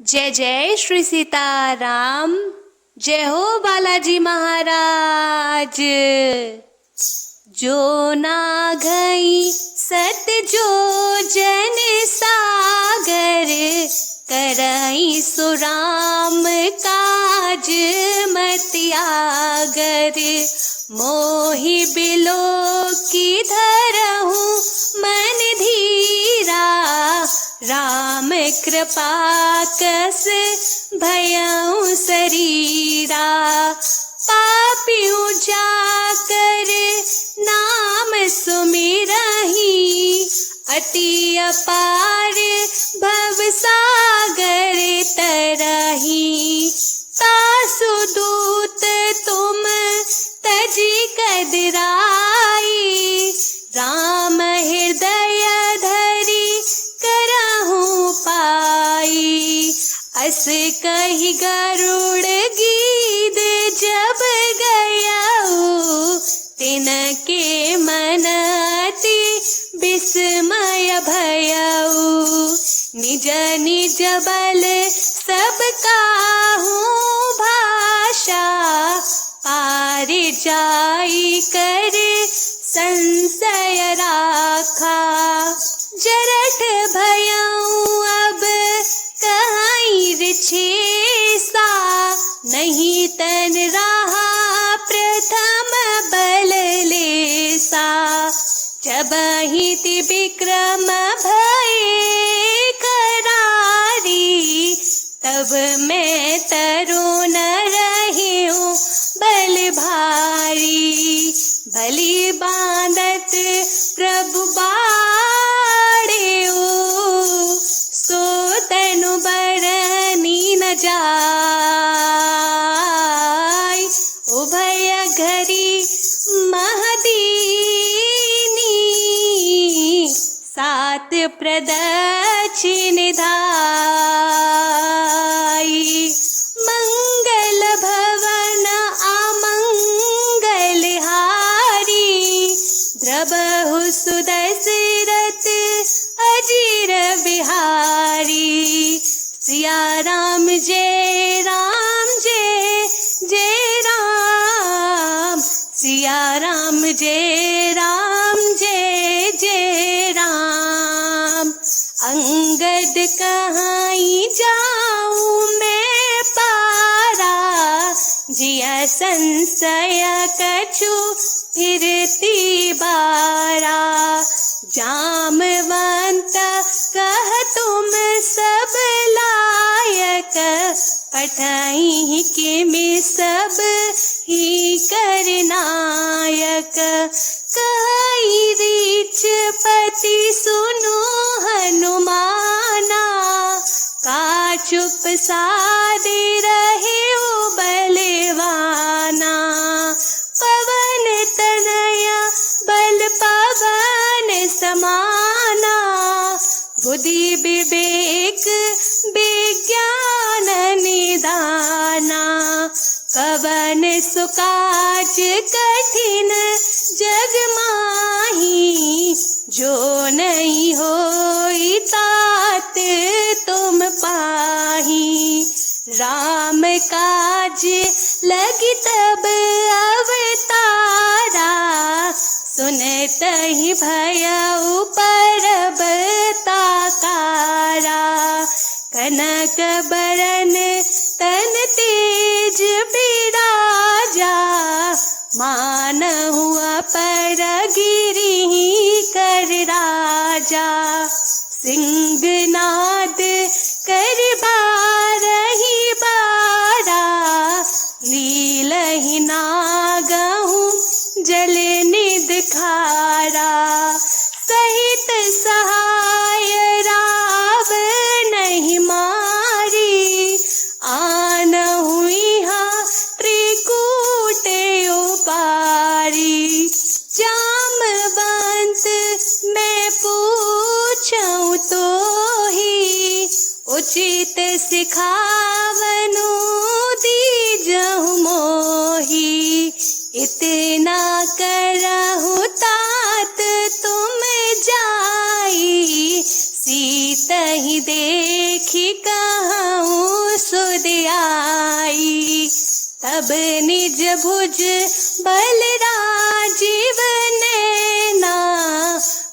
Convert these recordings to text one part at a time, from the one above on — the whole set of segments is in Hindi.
जय जय श्री सीताराम। जय हो बालाजी महाराज। जो ना घई सत जो जन सागर, करई सुराम काज मतियागर। मोहि बिलो की धरहु मन धीरा, राम कृपा कस भयउ शरीरा। पापियों जाकर नाम सुमिरहि, अति अपार भव सागर तरहि। तासु दूत तुम तजी कदराई, राम हृदय धरि करहु पाई। अस कहि गरुड़ गीत जब गयउ, तिनके मन अति विस्मय भयउ। निज निज बल सब काहू भाषा, पार जाई कर संशय राखा। जरठ भयउ अब कहीं रिछेसा, नहीं तन रहा प्रथम बल लेसा। जबहि ति विक्रम भये करारी, तब मैं तरुण रहियो बल भारी। बलि बांधत प्रभु बाड़ेओ, सो तनु बरनी न जाय। उभय घरी महदीनी, सात प्रदक्षिण धाई। मंगल भवन अमंगल हारी, द्रबहु सुदशरथ अजीर बिहारी। सिया राम जय राम जय जय राम, सिया राम जय राम जय जय राम। अंगद कहाई जाऊं मैं पारा, जिया संशय कछु फिरती बारा। जामवंत कह तुम सब लायक, पठई किमि सब ही करनायक। कहि रीछ पति सुनो हनुमाना, का चुप सादे रहे ओ बलवाना। पवन तनया बल पवन समाना, बुद्धि विवेक विज्ञान निदाना। कवन सुकाज कठिन जग माही, जो नहीं होई तात तुम पाही। राम काज लगी तब अवतारा, सुनत ही भयउ परब ताकारा। कनक बरन तन तेज बिराजा, मानहु अपर गिरि कर राजा। सिंहनाद कर बारहि बारा, लीलहि नागहु जल निध खारा। सहित सहाय रावण ही मारी, आनहु इहाँ त्रिकूट उपारी। जामवंत मैं पूछऊं तोहि, उचित सिखावनु दीजहु मोहि। इतना करहु तात तुम जाई, सीत ही देखी कहूँ तब निज भुज बल राजीव नैना,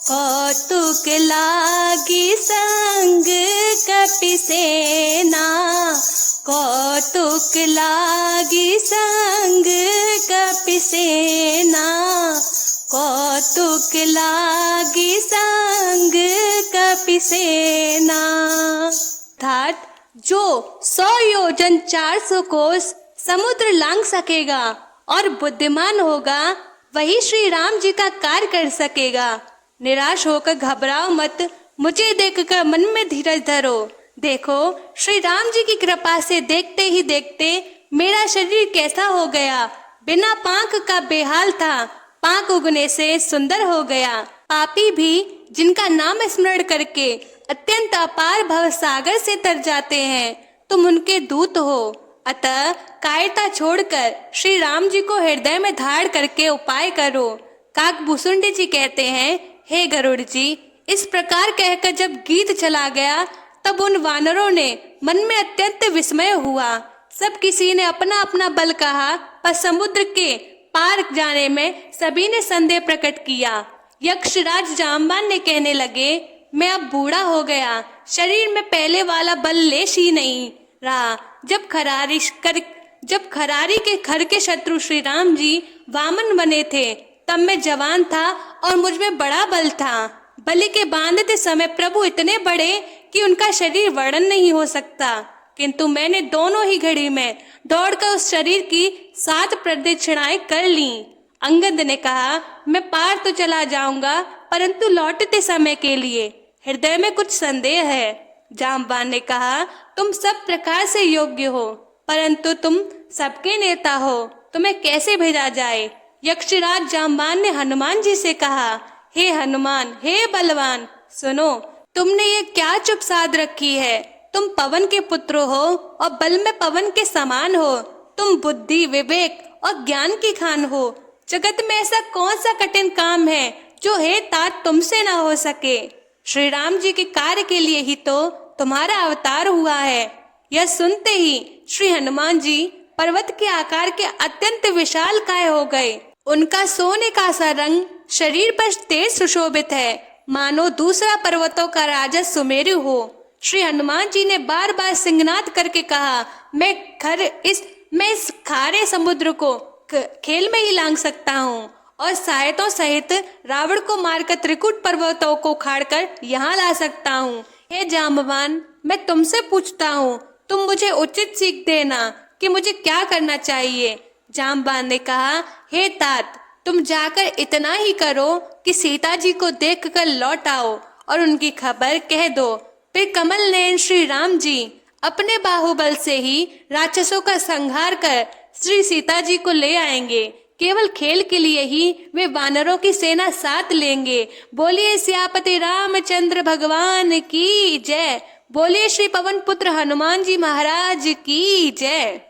कौतुक लागी संग कपि सेना, कौतुक लागी संग कपि सेना, कौतुक लागी संग कपि सेना। अर्थात जो 100 योजन 400 कोस समुद्र लांघ सकेगा और बुद्धिमान होगा वही श्री राम जी का कार्य कर सकेगा। निराश होकर घबराओ मत, मुझे देखकर मन में धीरज धरो। देखो श्री राम जी की कृपा से देखते ही देखते मेरा शरीर कैसा हो गया। बिना पांख का बेहाल था, पांख उगने से सुंदर हो गया। पापी भी जिनका नाम स्मरण करके अत्यंत अपार भव सागर से तर जाते हैं, तुम उनके दूत हो। अतः कायरता छोड़कर श्री राम जी को हृदय में धारण करके उपाय करो। काकभूषुंडी जी कहते हैं, हे गरुड़ जी, इस प्रकार कहकर जब गीत चला गया तब उन वानरों ने मन में अत्यंत विस्मय हुआ। सब किसी ने अपना अपना बल कहा, पर समुद्र के पार जाने में सभी ने संदेह प्रकट किया। यक्षराज जामवान ने कहने लगे, मैं अब बूढ़ा हो गया, शरीर में पहले वाला बल लेश ही नहीं रहा। जब खरारी के खर के शत्रु श्री राम जी वामन बने थे तब मैं जवान था और मुझ में बड़ा बल था। बलि के बांधते समय प्रभु इतने बड़े कि उनका शरीर वर्णन नहीं हो सकता, किंतु मैंने दोनों ही घड़ी में दौड़कर उस शरीर की 7 प्रदक्षिणाएं कर ली। अंगद ने कहा, मैं पार तो चला जाऊंगा, परंतु लौटते समय के लिए हृदय में कुछ संदेह है। जामवान ने कहा, तुम सब प्रकार से योग्य हो, परंतु तुम सबके नेता हो, तुम्हें कैसे भेजा जाए। यक्षराज जामवान ने हनुमान जी से कहा, हे हनुमान, हे बलवान, सुनो, तुमने ये क्या चुप साध रखी है। तुम पवन के पुत्र हो और बल में पवन के समान हो। तुम बुद्धि, विवेक और ज्ञान की खान हो। जगत में ऐसा कौन सा कठिन काम है जो हे तात तुमसे ना हो सके। श्री राम जी के कार्य के लिए ही तो तुम्हारा अवतार हुआ है। यह सुनते ही श्री हनुमान जी पर्वत के आकार के अत्यंत विशाल काय हो गए। उनका सोने का सा रंग शरीर पर तेज सुशोभित है, मानो दूसरा पर्वतों का राजा सुमेरु हो। श्री हनुमान जी ने बार बार सिंहनाद करके कहा, मैं इस खारे समुद्र को खेल में ही लांघ सकता हूँ और सहायतों सहित रावण को मारकर त्रिकुट पर्वतों को उखाड़कर यहाँ ला सकता हूँ। हे जाम्बवान, मैं तुमसे पूछता हूँ, तुम मुझे उचित सीख देना कि मुझे क्या करना चाहिए। जाम्बवान ने कहा, हे तात, तुम जाकर इतना ही करो कि सीता जी को देखकर लौट आओ और उनकी खबर कह दो। फिर कमल नयन श्री राम जी अपने बाहुबल से ही राक्षसों का संहार कर श्री सीता जी को ले आएंगे। केवल खेल के लिए ही वे वानरों की सेना साथ लेंगे। बोलिए सियापति रामचंद्र भगवान की जय। बोलिए श्री पवन पुत्र हनुमान जी महाराज की जय।